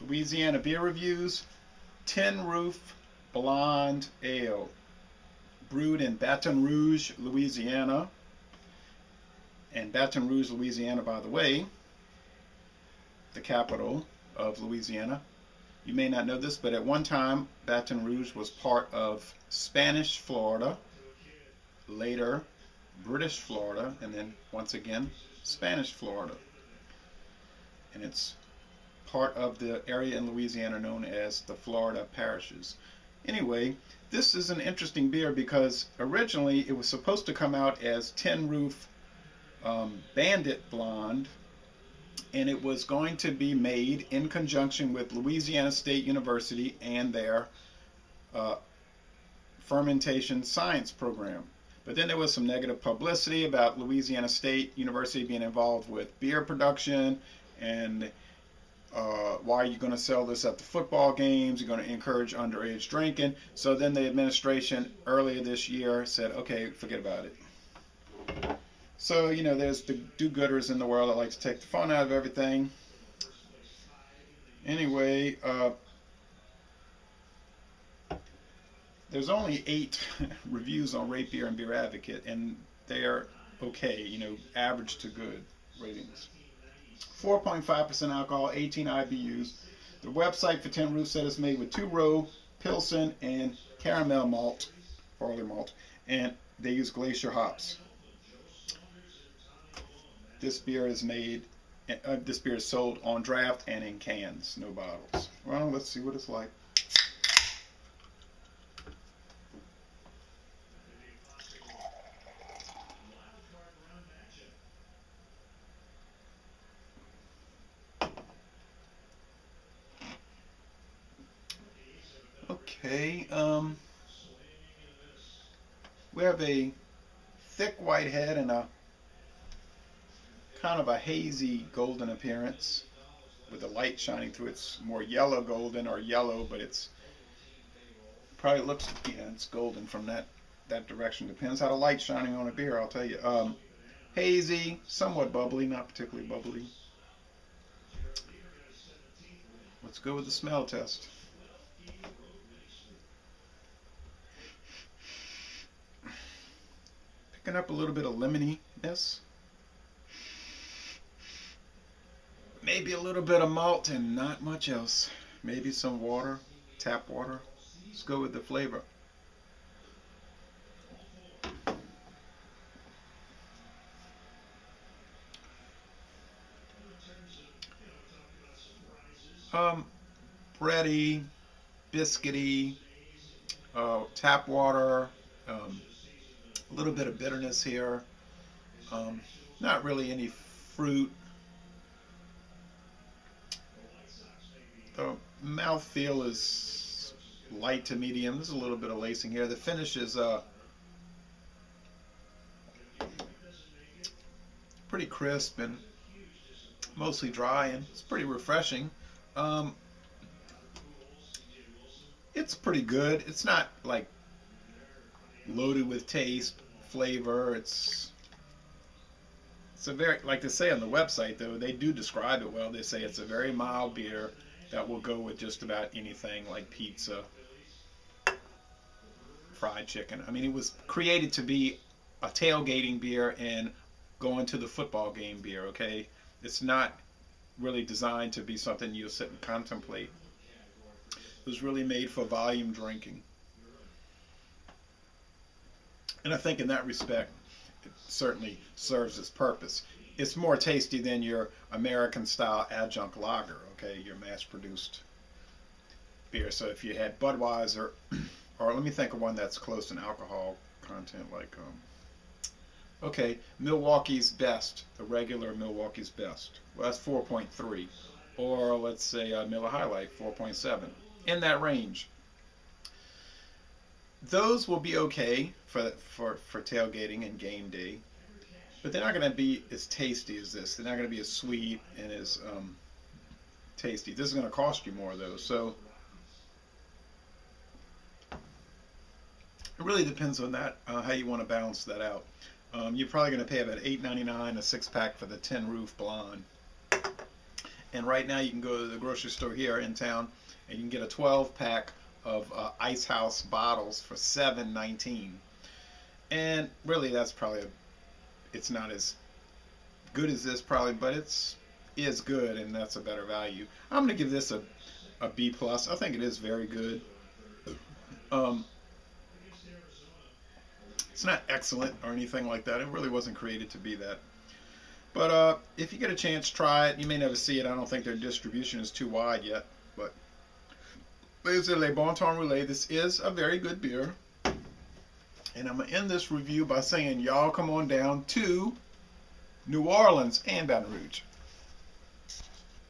Louisiana Beer Reviews, Tin Roof Blonde Ale, brewed in Baton Rouge, Louisiana. And Baton Rouge, Louisiana, by the way, the capital of Louisiana. You may not know this, but at one time, Baton Rouge was part of Spanish Florida, later British Florida, and then once again, Spanish Florida. And it's part of the area in Louisiana known as the Florida Parishes. Anyway, this is an interesting beer because originally it was supposed to come out as Tin Roof Bandit Blonde, and it was going to be made in conjunction with Louisiana State University and their fermentation science program. But then there was some negative publicity about Louisiana State University being involved with beer production, and why are you going to sell this at the football games? You're going to encourage underage drinking. So then the administration earlier this year said, okay, forget about it. So, you know, there's the do-gooders in the world that like to take the fun out of everything. Anyway, there's only 8 reviews on Rate Beer and Beer Advocate, and they're okay, you know, average to good ratings. 4.5% alcohol, 18 IBUs. The website for Tin Roof said it's made with 2-row Pilsen and caramel malt, barley malt, and they use glacier hops. This beer is made. This beer is sold on draft and in cans, no bottles. Well, let's see what it's like. Okay, we have a thick white head and a kind of a hazy golden appearance with the light shining through. It's more yellow golden or yellow, but it's probably looks, yeah, it's golden from that direction. Depends how the light's shining on a beer, I'll tell you. Hazy, somewhat bubbly, not particularly bubbly. Let's go with the smell test. Picking up a little bit of lemoniness. Maybe a little bit of malt and not much else. Maybe some water, tap water. Let's go with the flavor. Bready, biscuity, tap water, a little bit of bitterness here. Not really any fruit. The mouthfeel is light to medium. There's a little bit of lacing here. The finish is pretty crisp and mostly dry, and it's pretty refreshing. It's pretty good. It's not like loaded with taste, flavor. It's a very, like they say on the website, though, they do describe it well. They say it's a very mild beer that will go with just about anything, like pizza, fried chicken. I mean, it was created to be a tailgating beer and going to the football game beer, okay? It's not really designed to be something you'll sit and contemplate. It was really made for volume drinking. And I think in that respect, it certainly serves its purpose. It's more tasty than your American-style adjunct lager, okay, your mass-produced beer. So if you had Budweiser, or let me think of one that's close in alcohol content, like, okay, Milwaukee's Best, the regular Milwaukee's Best. Well, that's 4.3. Or let's say Miller High Life, 4.7. In that range. Those will be okay for tailgating and game day, but they're not going to be as tasty as this. They're not going to be as sweet and as tasty. This is going to cost you more, though. So it really depends on that, how you want to balance that out. You're probably going to pay about $8.99 a 6-pack for the Tin Roof Blonde. And right now you can go to the grocery store here in town and you can get a 12-pack of Ice House bottles for $7.19. And really that's probably it's not as good as this probably, but it's is good, and that's a better value. I'm going to give this a B plus. I think it is very good. It's not excellent or anything like that. It really wasn't created to be that. But if you get a chance, try it. You may never see it. I don't think their distribution is too wide yet. But ladies and gentlemen, Bon Temps Roulette, this is a very good beer. And I'm going to end this review by saying, y'all come on down to New Orleans and Baton Rouge.